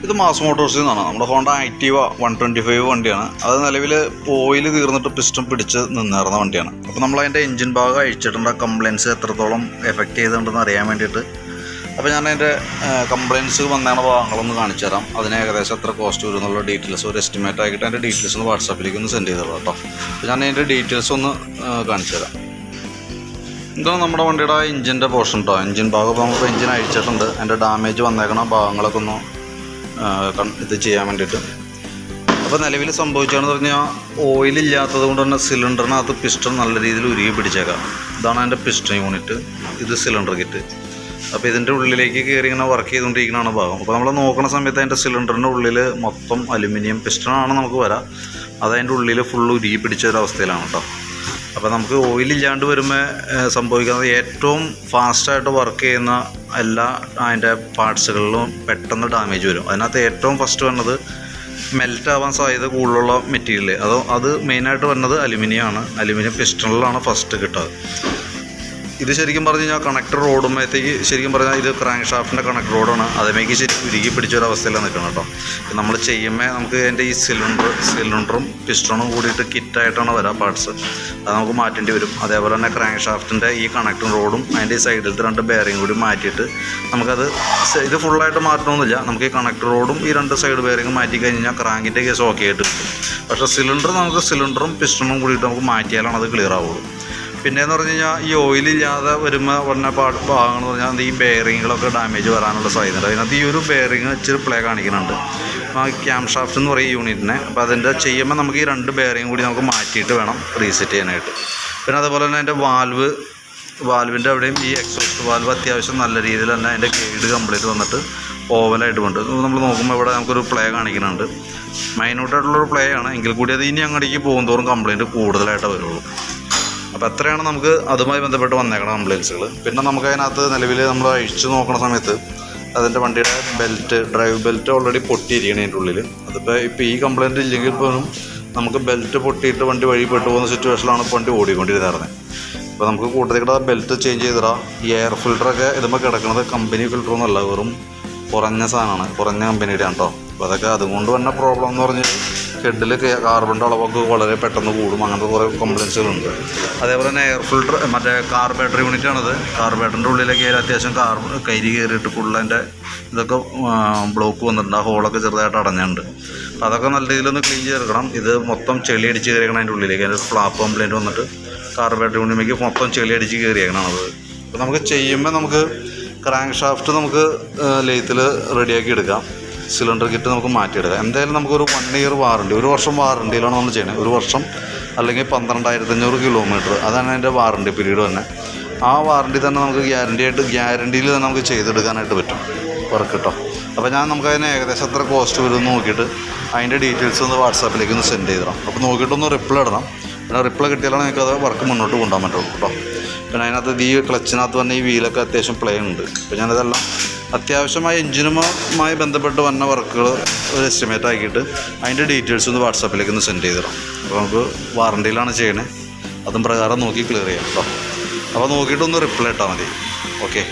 ഇത് മാസ് മോട്ടോഴ്സിൽ നിന്നാണ്. നമ്മുടെ ഹോണ്ട ആക്റ്റീവ 125 വണ്ടിയാണ്. അത് നിലവിൽ ഓയിൽ തീർന്നിട്ട് പിസ്റ്റൺ പിടിച്ച് നിന്നേറുന്ന വണ്ടിയാണ്. അപ്പോൾ നമ്മളതിൻ്റെ എഞ്ചിൻ ഭാഗം അഴിച്ചിട്ടുണ്ട്. കംപ്ലയിൻസ് എത്രത്തോളം എഫക്റ്റ് ചെയ്തിട്ടുണ്ടെന്ന് അറിയാൻ വേണ്ടിയിട്ട്. അപ്പോൾ ഞാൻ അതിൻ്റെ കംപ്ലയിൻസ് വന്നേണ ഭാഗങ്ങളൊന്ന് കാണിച്ചു തരാം. അതിന് ഏകദേശം എത്ര കോസ്റ്റ് വരും എന്നുള്ള ഡീറ്റെയിൽസ് ഒരു എസ്റ്റിമേറ്റ് ആക്കിയിട്ട് അതിൻ്റെ ഡീറ്റെയിൽസ് ഒന്ന് വാട്സാപ്പിലേക്ക് ഒന്ന് സെൻഡ് ചെയ്തോളാം കേട്ടോ. അപ്പോൾ ഞാൻ അതിൻ്റെ ഡീറ്റെയിൽസ് ഒന്ന് കാണിച്ചു തരാം. ഇതാണ് നമ്മുടെ വണ്ടിയുടെ എഞ്ചിൻ്റെ പോർഷൻ കേട്ടോ. എഞ്ചിൻ ഭാഗം ഇപ്പോൾ നമുക്ക് എഞ്ചിൻ അഴിച്ചിട്ടുണ്ട്. അതിൻ്റെ ഡാമേജ് വന്നേക്കണ ഭാഗങ്ങളൊക്കെ ഒന്ന് ഇത് ചെയ്യാൻ വേണ്ടിയിട്ട്. അപ്പോൾ നിലവിൽ സംഭവിച്ചതെന്ന് പറഞ്ഞാൽ ഓയിലില്ലാത്തത് കൊണ്ട് തന്നെ സിലിണ്ടറിനകത്ത് പിസ്റ്റൺ നല്ല രീതിയിൽ ഉരുകി പിടിച്ചേക്കാം. ഇതാണ് അതിൻ്റെ പിസ്റ്റൺ യൂണിറ്റ്, ഇത് സിലിണ്ടർ കിറ്റ്. അപ്പോൾ ഇതിൻ്റെ ഉള്ളിലേക്ക് കയറി ഇങ്ങനെ വർക്ക് ചെയ്തുകൊണ്ടിരിക്കുന്നതാണ് ഭാഗം. അപ്പോൾ നമ്മൾ നോക്കുന്ന സമയത്ത് അതിൻ്റെ സിലിണ്ടറിൻ്റെ ഉള്ളിൽ മൊത്തം അലുമിനിയം പിസ്റ്റണാണ് നമുക്ക് വരാം. അതതിൻ്റെ ഉള്ളിൽ ഫുള്ള് ഉരുകി പിടിച്ച ഒരവസ്ഥയിലാണ് കേട്ടോ. അപ്പോൾ നമുക്ക് ഓയിലില്ലാണ്ട് വരുമ്പോൾ സംഭവിക്കുന്നത് ഏറ്റവും ഫാസ്റ്റായിട്ട് വർക്ക് ചെയ്യുന്ന എല്ലാ അതിൻ്റെ പാർട്സുകളിലും പെട്ടെന്ന് ഡാമേജ് വരും. അതിനകത്ത് ഏറ്റവും ഫസ്റ്റ് വന്നത് മെൽറ്റ് ആവാൻ സാധ്യത കൂടുതലുള്ള മെറ്റീരിയൽ അത് മെയിനായിട്ട് വരുന്നത് അലുമിനിയമാണ്. അലുമിനിയം പിസ്റ്റണിലാണ് ഫസ്റ്റ് കിട്ടുക. ഇത് ശരിക്കും പറഞ്ഞു കഴിഞ്ഞാൽ കണക്ടർ റോഡുമ്പോഴത്തേക്ക് ശരിക്കും പറഞ്ഞാൽ ഇത് ക്രാങ്ക് ഷാഫ്റ്റിൻ്റെ കണക്ടർ റോഡാണ്. അതേമേക്ക് ശരിക്കും ഉരുകി പിടിച്ചൊരവസ്ഥയിലാണ് നിൽക്കണം കേട്ടോ. നമ്മൾ ചെയ്യുമ്പോൾ നമുക്ക് അതിൻ്റെ ഈ സിലിണ്ടറും പിസ്റ്റണും കൂടിയിട്ട് കിറ്റായിട്ടാണ് വരിക പാർട്സ്. അത് നമുക്ക് മാറ്റേണ്ടി വരും. അതേപോലെ തന്നെ ക്രാങ്ക് ഷാഫ്റ്റിൻ്റെ ഈ കണക്ടർ റോഡും അതിൻ്റെ ഈ സൈഡിലത്തെ 2 ബെയറിങ് കൂടി മാറ്റിയിട്ട് നമുക്കത് ഇത് ഫുള്ളായിട്ട് മാറ്റണമെന്നില്ല. നമുക്ക് ഈ കണക്ടർ റോഡും ഈ 2 സൈഡ് ബെയറിങ് മാറ്റി കഴിഞ്ഞാൽ ക്രാങ്കിൻ്റെ കേസ് ഓക്കെ ആയിട്ട് കിട്ടും. പക്ഷേ സിലിണ്ടർ നമുക്ക് സിലിണ്ടറും പിസ്റ്റണും കൂടിയിട്ട് നമുക്ക് മാറ്റിയാലാണ് അത് ക്ലിയർ ആവുള്ളൂ. പിന്നെയെന്ന് പറഞ്ഞു കഴിഞ്ഞാൽ ഈ ഓയിലില്ലാതെ വരുമ്പോൾ പറഞ്ഞ ഭാഗങ്ങളെന്ന് പറഞ്ഞാൽ ഈ ബെയറിങ്ങുകളൊക്കെ ഡാമേജ് വരാനുള്ള സാധ്യതയുണ്ട്. അതിനകത്ത് ഈ ഒരു ബെയറിങ് ഇച്ചിരി പ്ലേ കാണിക്കുന്നുണ്ട്, ക്യാം ഷാഫ്റ്റ് എന്ന് പറയും യൂണിറ്റിനെ. അപ്പോൾ അതിൻ്റെ ചെയ്യുമ്പോൾ നമുക്ക് ഈ 2 ബെയറിങ് കൂടി നമുക്ക് മാറ്റിയിട്ട് വേണം റീസെറ്റ് ചെയ്യാനായിട്ട്. പിന്നെ അതുപോലെ തന്നെ അതിൻ്റെ വാൽവിൻ്റെ അവിടെയും ഈ എക്സോസ്റ്റ് വാൽവ് അത്യാവശ്യം നല്ല രീതിയിൽ തന്നെ അതിൻ്റെ ഗൈഡ് കംപ്ലീറ്റ് വന്നിട്ട് ഓവലായിട്ട് ഉണ്ട്. നമ്മൾ നോക്കുമ്പോൾ ഇവിടെ നമുക്കൊരു പ്ലേ കാണിക്കുന്നുണ്ട്. മൈന്യൂട്ടായിട്ടുള്ളൊരു പ്ലേ ആണ്. എങ്കിൽ കൂടി അത് ഇനി അങ്ങോട്ടേക്ക് പോകുന്തോറും കംപ്ലയിൻറ്റ് കൂടുതലായിട്ട് വരുള്ളൂ. അപ്പോൾ എത്രയാണ് നമുക്ക് അതുമായി ബന്ധപ്പെട്ട് വന്നേക്കണം കംപ്ലയിൻസുകൾ. പിന്നെ നമുക്ക് അതിനകത്ത് നിലവിൽ നമ്മൾ അഴിച്ച് നോക്കുന്ന സമയത്ത് അതിൻ്റെ വണ്ടിയുടെ ഡ്രൈവ് ബെൽറ്റ് ഓൾറെഡി പൊട്ടിയിരിക്കണം അതിൻ്റെ ഉള്ളിൽ. ഇപ്പോൾ ഈ കംപ്ലയിൻറ്റ് ഇല്ലെങ്കിൽ പോലും നമുക്ക് ബെൽറ്റ് പൊട്ടിയിട്ട് വണ്ടി വഴി പെട്ടു പോകുന്ന സിറ്റുവേഷനിലാണ് ഇപ്പോൾ വണ്ടി ഓടിക്കൊണ്ടിരുന്നത്. അപ്പോൾ നമുക്ക് കൂട്ടത്തിൽ ബെൽറ്റ് ചേഞ്ച് ചെയ്തിടാം. ഈ എയർ ഫിൽറ്ററൊക്കെ ഇതുമ്പോൾ കിടക്കുന്നത് കമ്പനി ഫിൽറ്ററൊന്നുമല്ല, വെറും കുറഞ്ഞ സാധനമാണ്, കുറഞ്ഞ കമ്പനിയുടെ ആണ് കേട്ടോ. അപ്പോൾ അതൊക്കെ അതുകൊണ്ട് തന്നെ പ്രോബ്ലം എന്ന് പറഞ്ഞാൽ ഹെഡിൽ കാർബണിൻ്റെ അളവൊക്കെ വളരെ പെട്ടെന്ന് കൂടും. അങ്ങനത്തെ കുറേ കംപ്ലയിൻസുകളുണ്ട്. അതേപോലെ തന്നെ എയർ ഫിൽറ്റർ മറ്റേ കാർബേറ്റർ യൂണിറ്റാണിത്. കാർബേറ്ററിൻ്റെ ഉള്ളിലേക്ക് അത്യാവശ്യം കരി കയറിയിട്ട് ഫുള്ളതിൻ്റെ ഇതൊക്കെ ബ്ലോക്ക് വന്നിട്ടുണ്ട്. ആ ഹോളൊക്കെ ചെറുതായിട്ട് അടഞ്ഞിട്ടുണ്ട്. അപ്പോൾ അതൊക്കെ നല്ല രീതിയിലൊന്ന് ക്ലീൻ ചെയ്തെടുക്കണം. ഇത് മൊത്തം ചെളി അടിച്ച് കയറിയണം അതിൻ്റെ ഉള്ളിലേക്ക്. അതിൻ്റെ ഫ്ലാപ്പ് കംപ്ലയിൻറ്റ് വന്നിട്ട് കാർബേറ്റർ യൂണിറ്റിലേക്ക് മൊത്തം ചെളി അടിച്ച് കയറിയേക്കണം അത്. അപ്പോൾ നമുക്ക് ചെയ്യുമ്പോൾ നമുക്ക് ക്രാങ്ക് ഷാഫ്റ്റ് നമുക്ക് ലെയ്ത്തിൽ റെഡിയാക്കി എടുക്കാം. സിലിണ്ടർ കിറ്റ് നമുക്ക് മാറ്റിയെടുക്കാം. എന്തായാലും നമുക്കൊരു 1 ഇയർ വാറണ്ടി, 1 വർഷം വാറണ്ടിയിലാണ് നമ്മൾ ചെയ്യുന്നത്. 1 വർഷം അല്ലെങ്കിൽ 12,500 കിലോമീറ്റർ, അതാണ് അതിൻ്റെ വാറണ്ടി പീരീഡ് തന്നെ. ആ വാറണ്ടി തന്നെ നമുക്ക് ഗ്യാരണ്ടിയിൽ തന്നെ നമുക്ക് ചെയ്തെടുക്കാനായിട്ട് പറ്റും വർക്ക് കേട്ടോ. അപ്പോൾ നമുക്ക് അതിന് ഏകദേശം എത്ര കോസ്റ്റ് വരുമെന്ന് നോക്കിയിട്ട് അതിൻ്റെ ഡീറ്റെയിൽസ് ഒന്ന് വാട്സാപ്പിലേക്ക് ഒന്ന് സെൻഡ് ചെയ്തിടാം. അപ്പോൾ നോക്കിയിട്ടൊന്ന് റിപ്ലൈ ഇടണം. പിന്നെ റിപ്ലൈ കിട്ടിയാലാണ് നിങ്ങൾക്ക് അത് വർക്ക് മുന്നോട്ട് കൊണ്ടുപോകാൻ പറ്റുള്ളൂ കേട്ടോ. പിന്നെ അതിനകത്ത് ഈ ക്ലച്ചിനകത്ത് തന്നെ ഈ വീലൊക്കെ അത്യാവശ്യം പ്ലേ ഉണ്ട്. അപ്പോൾ ഞാനിതെല്ലാം അത്യാവശ്യമായി എഞ്ചിനുമായി ബന്ധപ്പെട്ട് വന്ന വർക്കുകൾ ഒരു എസ്റ്റിമേറ്റ് ആക്കിയിട്ട് അതിൻ്റെ ഡീറ്റെയിൽസ് ഒന്ന് വാട്സാപ്പിലേക്ക് ഒന്ന് സെൻഡ് ചെയ്തിടാം. അപ്പോൾ നമുക്ക് വാറണ്ടിയിലാണ് ചെയ്യണേ, അതും പ്രകാരം നോക്കി ക്ലിയർ ചെയ്യാം കേട്ടോ. അപ്പോൾ നോക്കിയിട്ടൊന്ന് റിപ്ലൈ ഇട്ടാൽ മതി. ഓക്കെ.